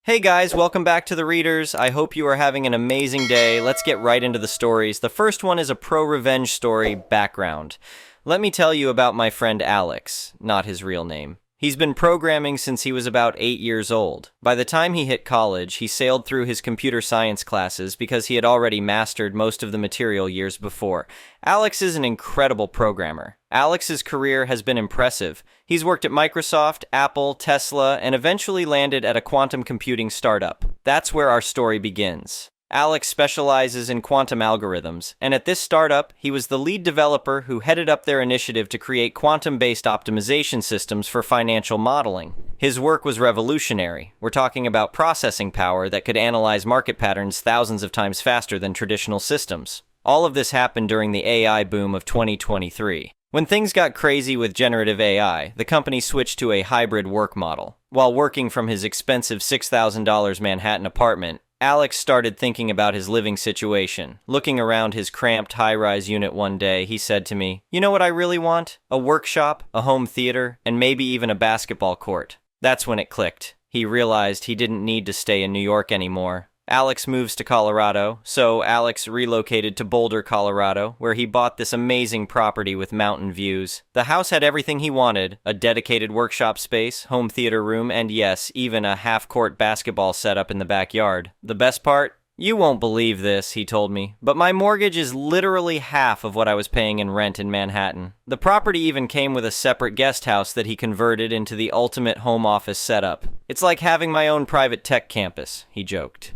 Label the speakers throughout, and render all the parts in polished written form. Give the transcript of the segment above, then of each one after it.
Speaker 1: Hey guys, welcome back to the Readers. I hope you are having an amazing day. Let's get right into the stories. The first one is a pro-revenge story background. Let me tell you about my friend Alex, not his real name. He's been programming since he was about 8 years old. By the time he hit college, he sailed through his computer science classes because he had already mastered most of the material years before. Alex is an incredible programmer. Alex's career has been impressive. He's worked at Microsoft, Apple, Tesla, and eventually landed at a quantum computing startup. That's where our story begins. Alex specializes in quantum algorithms, and at this startup, he was the lead developer who headed up their initiative to create quantum-based optimization systems for financial modeling. His work was revolutionary. We're talking about processing power that could analyze market patterns thousands of times faster than traditional systems. All of this happened during the AI boom of 2023. When things got crazy with generative AI, the company switched to a hybrid work model. While working from his expensive $6,000 Manhattan apartment, Alex started thinking about his living situation. Looking around his cramped high-rise unit one day, he said to me, "You know what I really want? A workshop, a home theater, and maybe even a basketball court." That's when it clicked. He realized he didn't need to stay in New York anymore. Alex moves to Colorado, so Alex relocated to Boulder, Colorado, where he bought this amazing property with mountain views. The house had everything he wanted: a dedicated workshop space, home theater room, and yes, even a half-court basketball setup in the backyard. The best part? "You won't believe this," he told me, "but my mortgage is literally half of what I was paying in rent in Manhattan." The property even came with a separate guest house that he converted into the ultimate home office setup. "It's like having my own private tech campus," he joked.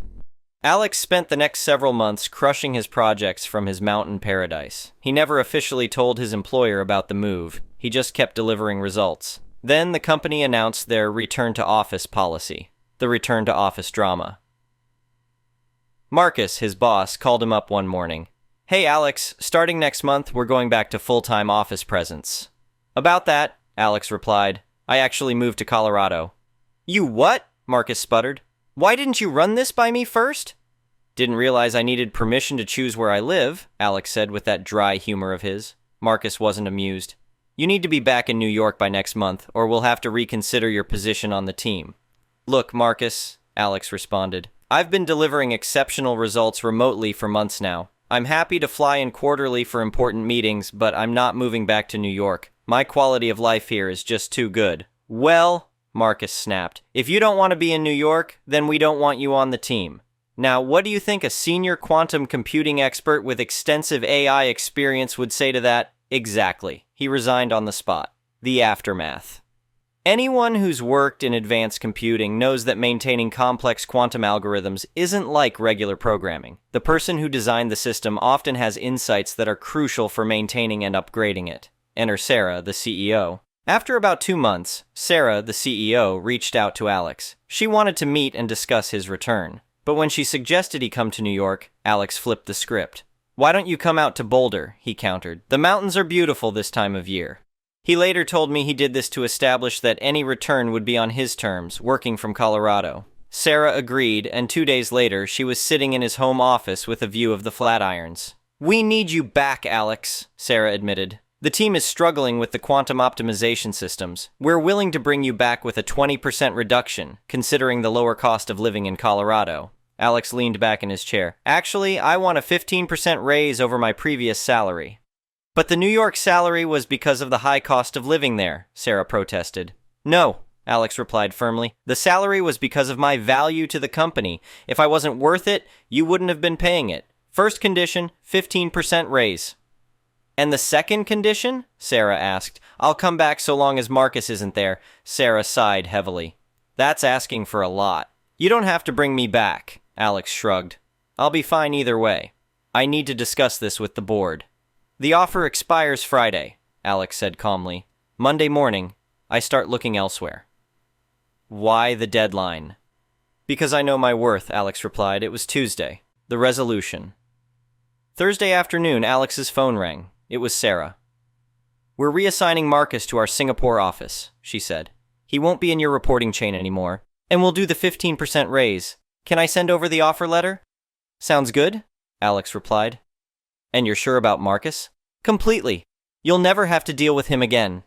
Speaker 1: Alex spent the next several months crushing his projects from his mountain paradise. He never officially told his employer about the move. He just kept delivering results. Then the company announced their return-to-office policy, the return-to-office drama. Marcus, his boss, called him up one morning. "Hey Alex, starting next month, we're going back to full-time office presence." "About that," Alex replied, "I actually moved to Colorado." "You what?" Marcus sputtered. "Why didn't you run this by me first?" "Didn't realize I needed permission to choose where I live," Alex said with that dry humor of his. Marcus wasn't amused. "You need to be back in New York by next month, or we'll have to reconsider your position on the team." "Look, Marcus," Alex responded, "I've been delivering exceptional results remotely for months now. I'm happy to fly in quarterly for important meetings, but I'm not moving back to New York. My quality of life here is just too good." "Well," Marcus snapped, "if you don't want to be in New York, then we don't want you on the team." Now, what do you think a senior quantum computing expert with extensive AI experience would say to that? Exactly. He resigned on the spot. The aftermath. Anyone who's worked in advanced computing knows that maintaining complex quantum algorithms isn't like regular programming. The person who designed the system often has insights that are crucial for maintaining and upgrading it. Enter Sarah, the CEO. After about 2 months, Sarah, the CEO, reached out to Alex. She wanted to meet and discuss his return. But when she suggested he come to New York, Alex flipped the script. "Why don't you come out to Boulder?" he countered. "The mountains are beautiful this time of year." He later told me he did this to establish that any return would be on his terms, working from Colorado. Sarah agreed, and 2 days later, she was sitting in his home office with a view of the Flatirons. "We need you back, Alex," Sarah admitted. "The team is struggling with the quantum optimization systems. We're willing to bring you back with a 20% reduction, considering the lower cost of living in Colorado." Alex leaned back in his chair. "Actually, I want a 15% raise over my previous salary." "But the New York salary was because of the high cost of living there," Sarah protested. "No," Alex replied firmly. "The salary was because of my value to the company. If I wasn't worth it, you wouldn't have been paying it. First condition, 15% raise." "And the second condition?" Sarah asked. "I'll come back so long as Marcus isn't there." Sarah sighed heavily. "That's asking for a lot." "You don't have to bring me back," Alex shrugged. "I'll be fine either way. I need to discuss this with the board." "The offer expires Friday," Alex said calmly. "Monday morning, I start looking elsewhere." "Why the deadline?" "Because I know my worth," Alex replied. It was Tuesday. The resolution. Thursday afternoon, Alex's phone rang. It was Sarah. "We're reassigning Marcus to our Singapore office," she said. "He won't be in your reporting chain anymore, and we'll do the 15% raise. Can I send over the offer letter?" "Sounds good," Alex replied. "And you're sure about Marcus?" "Completely. You'll never have to deal with him again."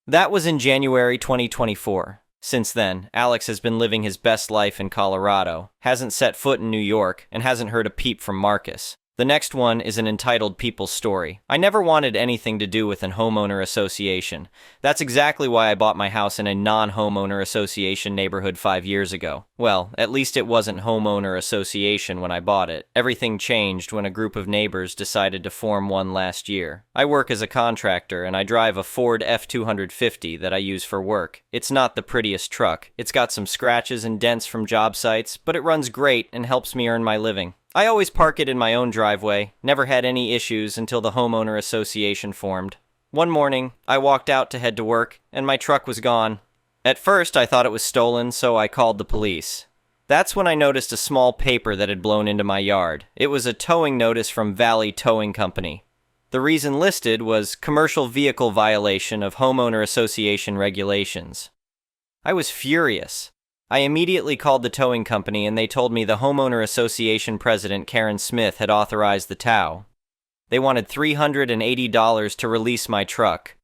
Speaker 1: That was in January 2024. Since then, Alex has been living his best life in Colorado, hasn't set foot in New York, and hasn't heard a peep from Marcus. The next one is an entitled People's Story. I never wanted anything to do with an homeowner association. That's exactly why I bought my house in a non-homeowner association neighborhood 5 years ago. Well, at least it wasn't homeowner association when I bought it. Everything changed when a group of neighbors decided to form one last year. I work as a contractor and I drive a Ford F-250 that I use for work. It's not the prettiest truck. It's got some scratches and dents from job sites, but it runs great and helps me earn my living. I always park it in my own driveway, never had any issues until the homeowner association formed. One morning, I walked out to head to work, and my truck was gone. At first, I thought it was stolen, so I called the police. That's when I noticed a small paper that had blown into my yard. It was a towing notice from Valley Towing Company. The reason listed was commercial vehicle violation of homeowner association regulations. I was furious. I immediately called the towing company and they told me the homeowner association president, Karen Smith, had authorized the tow. They wanted $380 to release my truck.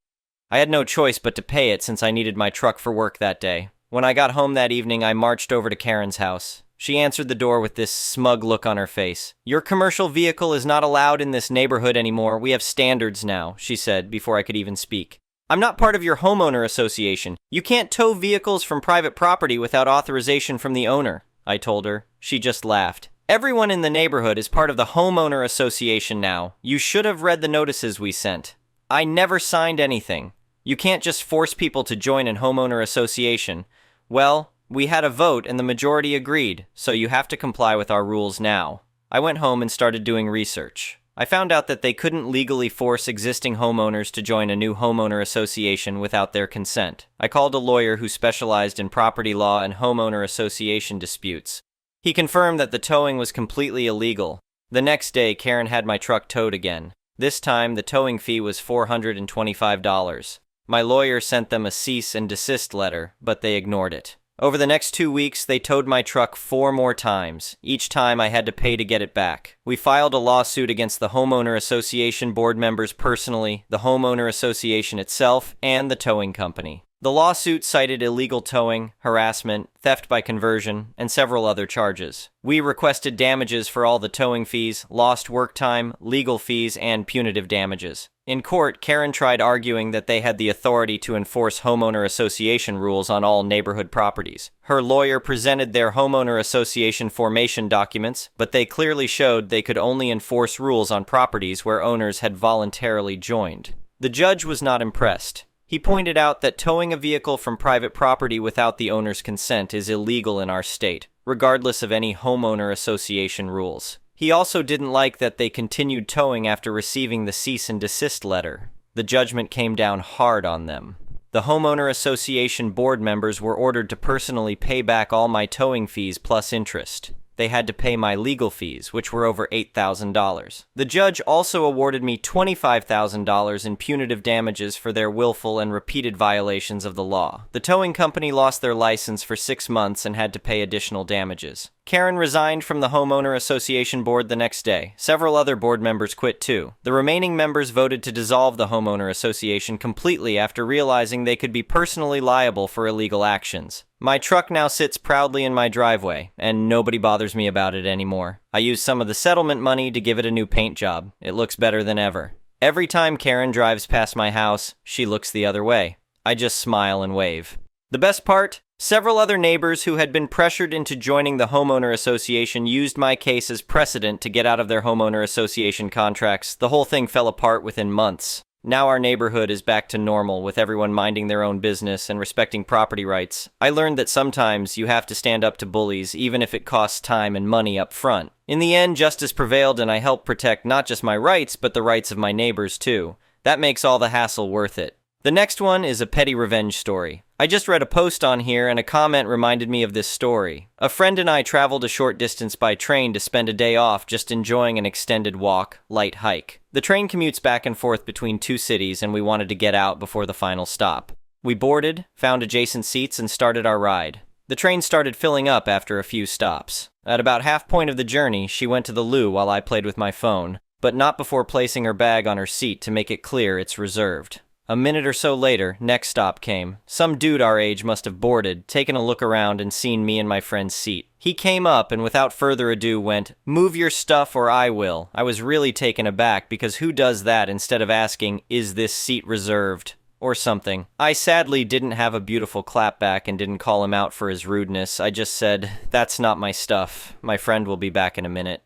Speaker 1: I had no choice but to pay it since I needed my truck for work that day. When I got home that evening, I marched over to Karen's house. She answered the door with this smug look on her face. "Your commercial vehicle is not allowed in this neighborhood anymore. We have standards now," she said before I could even speak. "I'm not part of your homeowner association. You can't tow vehicles from private property without authorization from the owner," I told her. She just laughed. "Everyone in the neighborhood is part of the homeowner association now. You should have read the notices we sent. I never signed anything. You can't just force people to join an homeowner association. Well, we had a vote and the majority agreed, so you have to comply with our rules now." I went home and started doing research. I found out that they couldn't legally force existing homeowners to join a new homeowner association without their consent. I called a lawyer who specialized in property law and homeowner association disputes. He confirmed that the towing was completely illegal. The next day, Karen had my truck towed again. This time, the towing fee was $425. My lawyer sent them a cease and desist letter, but they ignored it. Over the next 2 weeks, they towed my truck 4 more times. Each time I had to pay to get it back. We filed a lawsuit against the homeowner association board members personally, the homeowner association itself, and the towing company. The lawsuit cited illegal towing, harassment, theft by conversion, and several other charges. We requested damages for all the towing fees, lost work time, legal fees, and punitive damages. In court, Karen tried arguing that they had the authority to enforce homeowner association rules on all neighborhood properties. Her lawyer presented their homeowner association formation documents, but they clearly showed they could only enforce rules on properties where owners had voluntarily joined. The judge was not impressed. He pointed out that towing a vehicle from private property without the owner's consent is illegal in our state, regardless of any homeowner association rules. He also didn't like that they continued towing after receiving the cease and desist letter. The judgment came down hard on them. The homeowner association board members were ordered to personally pay back all my towing fees plus interest. They had to pay my legal fees, which were over $8,000. The judge also awarded me $25,000 in punitive damages for their willful and repeated violations of the law. The towing company lost their license for 6 months and had to pay additional damages. Karen resigned from the homeowner association board the next day. Several other board members quit too. The remaining members voted to dissolve the homeowner association completely after realizing they could be personally liable for illegal actions. My truck now sits proudly in my driveway, and nobody bothers me about it anymore. I use some of the settlement money to give it a new paint job. It looks better than ever. Every time Karen drives past my house, she looks the other way. I just smile and wave. The best part? Several other neighbors who had been pressured into joining the homeowner association used my case as precedent to get out of their homeowner association contracts. The whole thing fell apart within months. Now our neighborhood is back to normal, with everyone minding their own business and respecting property rights. I learned that sometimes you have to stand up to bullies, even if it costs time and money up front. In the end, justice prevailed and I helped protect not just my rights, but the rights of my neighbors too. That makes all the hassle worth it. The next one is a petty revenge story. I just read a post on here and a comment reminded me of this story. A friend and I traveled a short distance by train to spend a day off just enjoying an extended walk, light hike. The train commutes back and forth between 2 cities and we wanted to get out before the final stop. We boarded, found adjacent seats, and started our ride. The train started filling up after a few stops. At about half point of the journey, she went to the loo while I played with my phone, but not before placing her bag on her seat to make it clear it's reserved. A minute or so later, next stop came. Some dude our age must have boarded, taken a look around, and seen me in my friend's seat. He came up and without further ado went, "Move your stuff or I will." I was really taken aback because who does that instead of asking, "Is this seat reserved?" or something. I sadly didn't have a beautiful clapback and didn't call him out for his rudeness. I just said, "That's not my stuff. My friend will be back in a minute."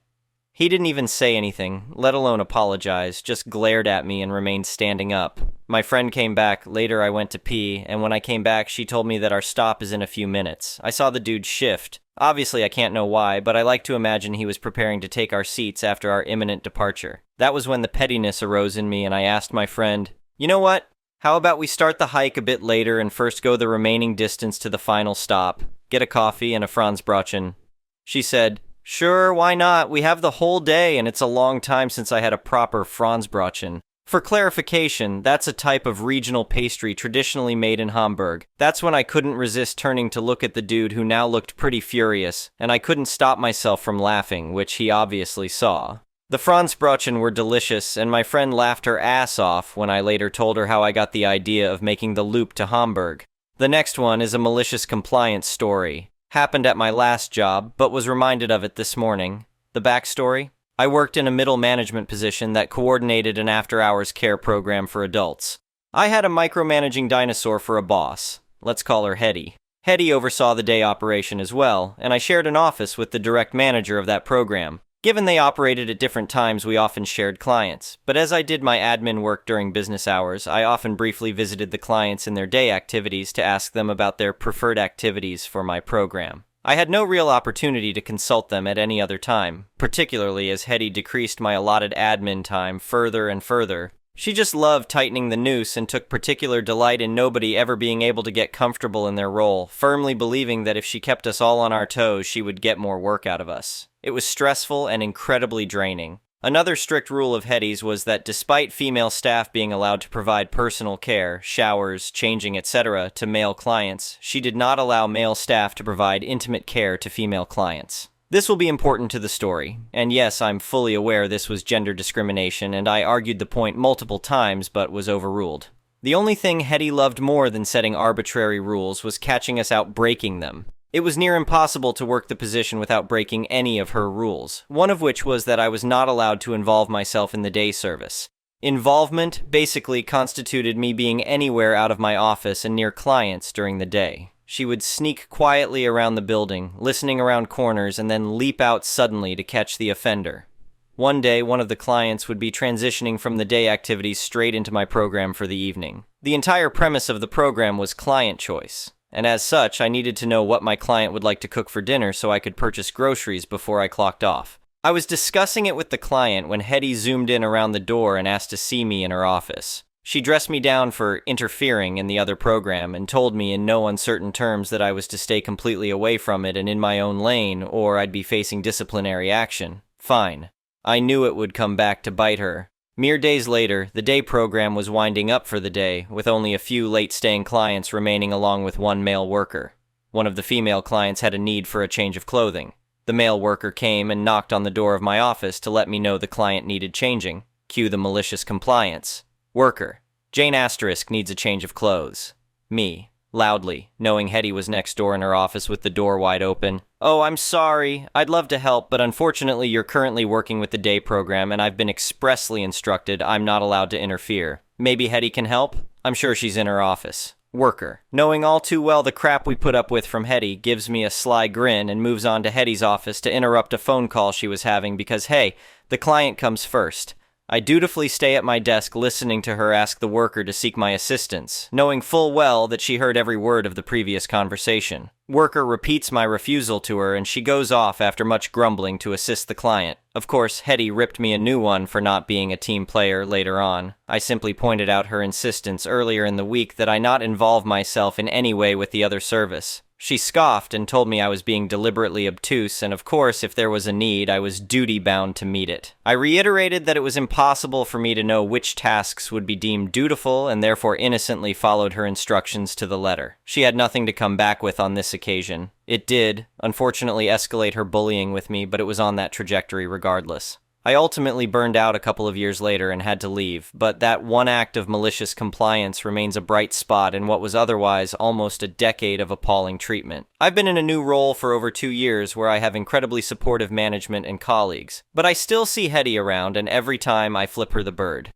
Speaker 1: He didn't even say anything, let alone apologize, just glared at me and remained standing up. My friend came back, later I went to pee, and when I came back she told me that our stop is in a few minutes. I saw the dude shift. Obviously I can't know why, but I like to imagine he was preparing to take our seats after our imminent departure. That was when the pettiness arose in me and I asked my friend, "You know what? How about we start the hike a bit later and first go the remaining distance to the final stop, get a coffee and a Franzbrötchen?" She said, "Sure, why not? We have the whole day and it's a long time since I had a proper Franzbrötchen." For clarification, that's a type of regional pastry traditionally made in Hamburg. That's when I couldn't resist turning to look at the dude who now looked pretty furious, and I couldn't stop myself from laughing, which he obviously saw. The Franzbrötchen were delicious, and my friend laughed her ass off when I later told her how I got the idea of making the loop to Hamburg. The next one is a malicious compliance story. Happened at my last job, but was reminded of it this morning. The backstory? I worked in a middle management position that coordinated an after-hours care program for adults. I had a micromanaging dinosaur for a boss. Let's call her Hetty. Hetty oversaw the day operation as well, and I shared an office with the direct manager of that program. Given they operated at different times, we often shared clients. But as I did my admin work during business hours, I often briefly visited the clients in their day activities to ask them about their preferred activities for my program. I had no real opportunity to consult them at any other time, particularly as Hetty decreased my allotted admin time further and further. She just loved tightening the noose and took particular delight in nobody ever being able to get comfortable in their role, firmly believing that if she kept us all on our toes, she would get more work out of us. It was stressful and incredibly draining. Another strict rule of Hetty's was that despite female staff being allowed to provide personal care, showers, changing, etc. to male clients, she did not allow male staff to provide intimate care to female clients. This will be important to the story, and yes, I'm fully aware this was gender discrimination, and I argued the point multiple times but was overruled. The only thing Hetty loved more than setting arbitrary rules was catching us out breaking them. It was near impossible to work the position without breaking any of her rules, one of which was that I was not allowed to involve myself in the day service. Involvement basically constituted me being anywhere out of my office and near clients during the day. She would sneak quietly around the building, listening around corners, and then leap out suddenly to catch the offender. One day, one of the clients would be transitioning from the day activities straight into my program for the evening. The entire premise of the program was client choice. And as such, I needed to know what my client would like to cook for dinner so I could purchase groceries before I clocked off. I was discussing it with the client when Hetty zoomed in around the door and asked to see me in her office. She dressed me down for interfering in the other program and told me in no uncertain terms that I was to stay completely away from it and in my own lane, or I'd be facing disciplinary action. Fine. I knew it would come back to bite her. Mere days later, the day program was winding up for the day, with only a few late-staying clients remaining along with one male worker. One of the female clients had a need for a change of clothing. The male worker came and knocked on the door of my office to let me know the client needed changing. Cue the malicious compliance. Worker. Jane Asterisk needs a change of clothes. Me. Loudly, knowing Hetty was next door in her office with the door wide open. "Oh, I'm sorry. I'd love to help, but unfortunately you're currently working with the day program and I've been expressly instructed I'm not allowed to interfere. Maybe Hetty can help? I'm sure she's in her office." Worker, knowing all too well the crap we put up with from Hetty, gives me a sly grin and moves on to Hetty's office to interrupt a phone call she was having because, hey, the client comes first. I dutifully stay at my desk listening to her ask the worker to seek my assistance, knowing full well that she heard every word of the previous conversation. Worker repeats my refusal to her and she goes off after much grumbling to assist the client. Of course, Hetty ripped me a new one for not being a team player later on. I simply pointed out her insistence earlier in the week that I not involve myself in any way with the other service. She scoffed and told me I was being deliberately obtuse, and of course, if there was a need, I was duty-bound to meet it. I reiterated that it was impossible for me to know which tasks would be deemed dutiful, and therefore innocently followed her instructions to the letter. She had nothing to come back with on this occasion. It did, unfortunately, escalate her bullying with me, but it was on that trajectory regardless. I ultimately burned out a couple of years later and had to leave, but that one act of malicious compliance remains a bright spot in what was otherwise almost a decade of appalling treatment. I've been in a new role for over 2 years where I have incredibly supportive management and colleagues, but I still see Hetty around, and every time I flip her the bird.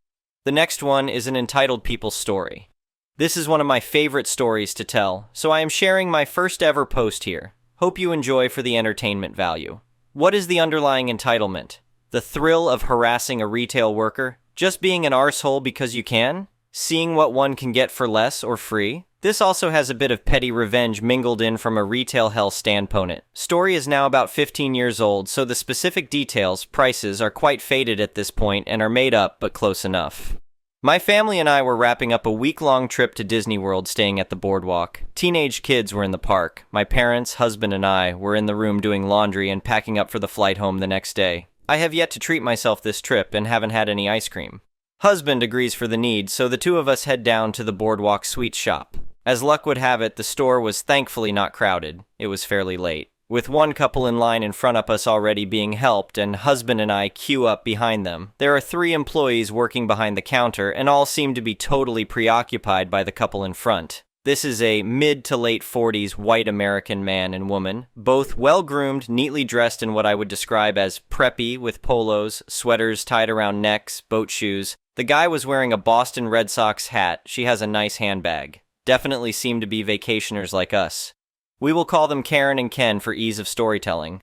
Speaker 1: The next one is an entitled people's story. This is one of my favorite stories to tell, so I am sharing my first ever post here. Hope you enjoy for the entertainment value. What is the underlying entitlement? The thrill of harassing a retail worker? Just being an arsehole because you can? Seeing what one can get for less or free? This also has a bit of petty revenge mingled in from a retail hell standpoint. Story is now about 15 years old, so the specific details, prices, are quite faded at this point and are made up, but close enough. My family and I were wrapping up a week-long trip to Disney World, staying at the boardwalk. Teenage kids were in the park. My parents, husband, and I were in the room doing laundry and packing up for the flight home the next day. I have yet to treat myself this trip and haven't had any ice cream. Husband agrees for the need, so the two of us head down to the boardwalk sweet shop. As luck would have it, the store was thankfully not crowded. It was fairly late, with one couple in line in front of us already being helped, and husband and I queue up behind them. There are 3 employees working behind the counter, and all seem to be totally preoccupied by the couple in front. This is a mid to late 40s white American man and woman, both well-groomed, neatly dressed in what I would describe as preppy, with polos, sweaters tied around necks, boat shoes. The guy was wearing a Boston Red Sox hat. She has a nice handbag. Definitely seem to be vacationers like us. We will call them Karen and Ken for ease of storytelling.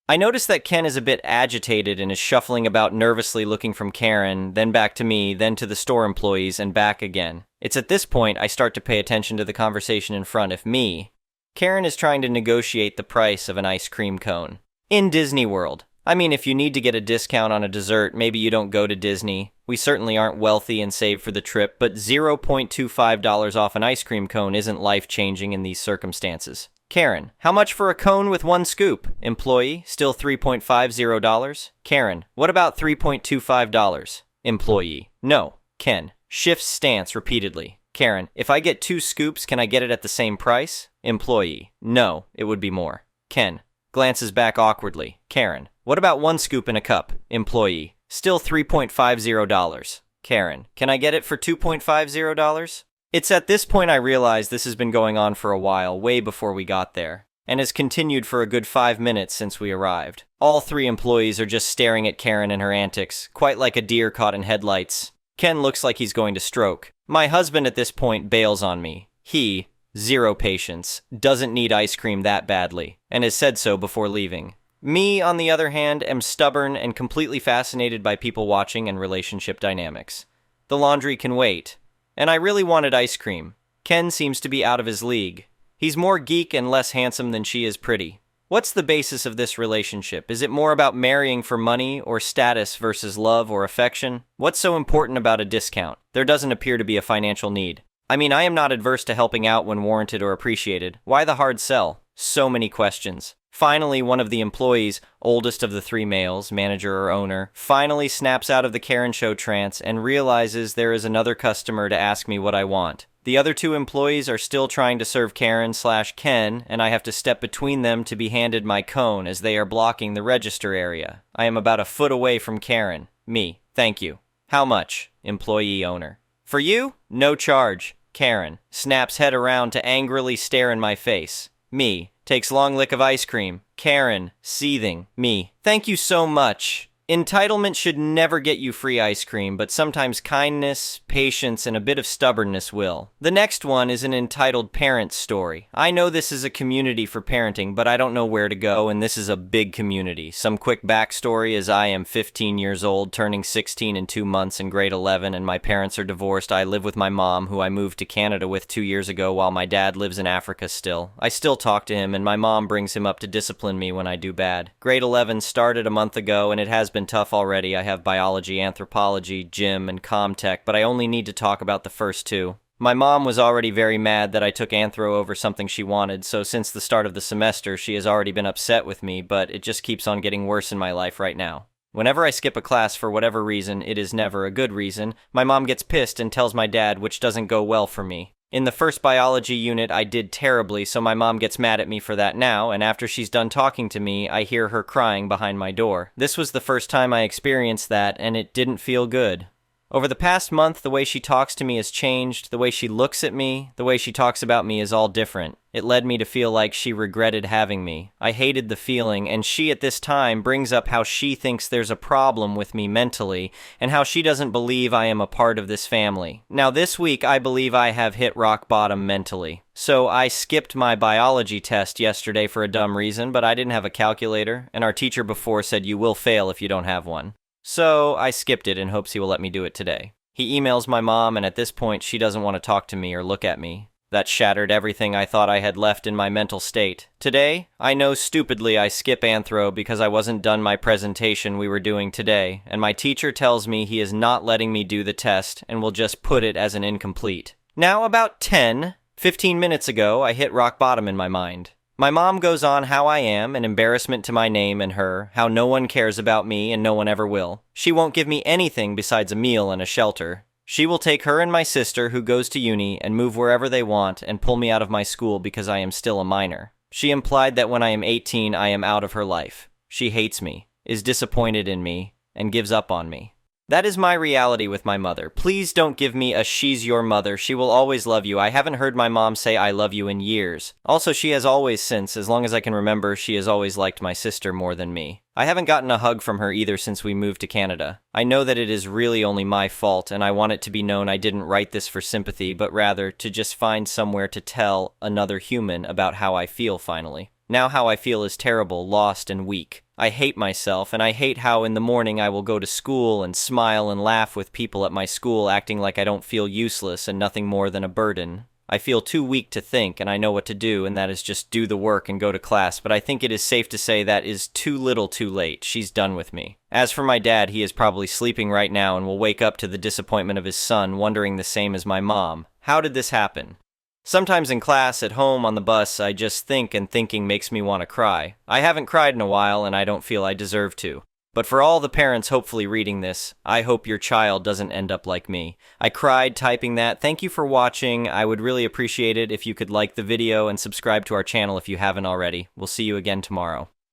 Speaker 1: I notice that Ken is a bit agitated and is shuffling about nervously, looking from Karen, then back to me, then to the store employees, and back again. It's at this point I start to pay attention to the conversation in front of me. Karen is trying to negotiate the price of an ice cream cone. In Disney World. I mean, if you need to get a discount on a dessert, maybe you don't go to Disney. We certainly aren't wealthy and save for the trip, but $0.25 off an ice cream cone isn't life-changing in these circumstances. Karen, how much for a cone with 1 scoop? Employee, still $3.50. Karen, what about $3.25? Employee, no. Ken, shifts stance repeatedly. Karen, if I get 2 scoops, can I get it at the same price? Employee, no, it would be more. Ken, glances back awkwardly. Karen, what about 1 scoop in a cup? Employee, still $3.50. Karen, can I get it for $2.50? It's at this point I realize this has been going on for a while, way before we got there, and has continued for a good 5 minutes since we arrived. All 3 employees are just staring at Karen and her antics, quite like a deer caught in headlights. Ken looks like he's going to stroke. My husband at this point bails on me. He, zero patience, doesn't need ice cream that badly, and has said so before leaving. Me, on the other hand, am stubborn and completely fascinated by people watching and relationship dynamics. The laundry can wait. And I really wanted ice cream. Ken seems to be out of his league. He's more geek and less handsome than she is pretty. What's the basis of this relationship? Is it more about marrying for money or status versus love or affection? What's so important about a discount? There doesn't appear to be a financial need. I mean, I am not adverse to helping out when warranted or appreciated. Why the hard sell? So many questions. Finally, one of the employees, oldest of the 3 males, manager or owner, finally snaps out of the Karen show trance and realizes there is another customer to ask me what I want. The other 2 employees are still trying to serve Karen/Ken, and I have to step between them to be handed my cone as they are blocking the register area. I am about a foot away from Karen. Me, thank you. How much? Employee owner. For you? No charge. Karen snaps head around to angrily stare in my face. Me, takes long lick of ice cream. Karen, seething. Me, thank you so much. Entitlement should never get you free ice cream, but sometimes kindness, patience, and a bit of stubbornness will. The next one is an entitled parent story. I know this is a community for parenting, but I don't know where to go, and this is a big community. Some quick backstory is I am 15 years old, turning 16 in 2 months in grade 11, and my parents are divorced. I live with my mom, who I moved to Canada with 2 years ago, while my dad lives in Africa still. I still talk to him, and my mom brings him up to discipline me when I do bad. Grade 11 started a month ago, and it has been tough already. I have biology, anthropology, gym, and comtech, but I only need to talk about the first 2. My mom was already very mad that I took anthro over something she wanted, so since the start of the semester, she has already been upset with me, but it just keeps on getting worse in my life right now. Whenever I skip a class for whatever reason, it is never a good reason, my mom gets pissed and tells my dad, which doesn't go well for me. In the first biology unit, I did terribly, so my mom gets mad at me for that now, and after she's done talking to me, I hear her crying behind my door. This was the first time I experienced that, and it didn't feel good. Over the past month, the way she talks to me has changed, the way she looks at me, the way she talks about me is all different. It led me to feel like she regretted having me. I hated the feeling, and she at this time brings up how she thinks there's a problem with me mentally, and how she doesn't believe I am a part of this family. Now this week, I believe I have hit rock bottom mentally. So I skipped my biology test yesterday for a dumb reason, but I didn't have a calculator, and our teacher before said you will fail if you don't have one. So I skipped it in hopes he will let me do it today. He emails my mom, and at this point, she doesn't want to talk to me or look at me. That shattered everything I thought I had left in my mental state. Today, I know stupidly I skip anthro because I wasn't done my presentation we were doing today, and my teacher tells me he is not letting me do the test and will just put it as an incomplete. Now, about 15 minutes ago, I hit rock bottom in my mind. My mom goes on how I am, an embarrassment to my name and her, how no one cares about me and no one ever will. She won't give me anything besides a meal and a shelter. She will take her and my sister, who goes to uni, and move wherever they want and pull me out of my school because I am still a minor. She implied that when I am 18, I am out of her life. She hates me, is disappointed in me, and gives up on me. That is my reality with my mother. Please don't give me a "she's your mother, she will always love you." I haven't heard my mom say "I love you" in years. Also, she has always since, as long as I can remember, she has always liked my sister more than me. I haven't gotten a hug from her either since we moved to Canada. I know that it is really only my fault, and I want it to be known I didn't write this for sympathy, but rather to just find somewhere to tell another human about how I feel finally. Now how I feel is terrible, lost, and weak. I hate myself, and I hate how in the morning I will go to school and smile and laugh with people at my school, acting like I don't feel useless and nothing more than a burden. I feel too weak to think, and I know what to do, and that is just do the work and go to class, but I think it is safe to say that is too little too late. She's done with me. As for my dad, he is probably sleeping right now and will wake up to the disappointment of his son, wondering the same as my mom. How did this happen? Sometimes in class, at home, on the bus, I just think, and thinking makes me want to cry. I haven't cried in a while, and I don't feel I deserve to. But for all the parents hopefully reading this, I hope your child doesn't end up like me. I cried typing that. Thank you for watching. I would really appreciate it if you could like the video and subscribe to our channel if you haven't already. We'll see you again tomorrow.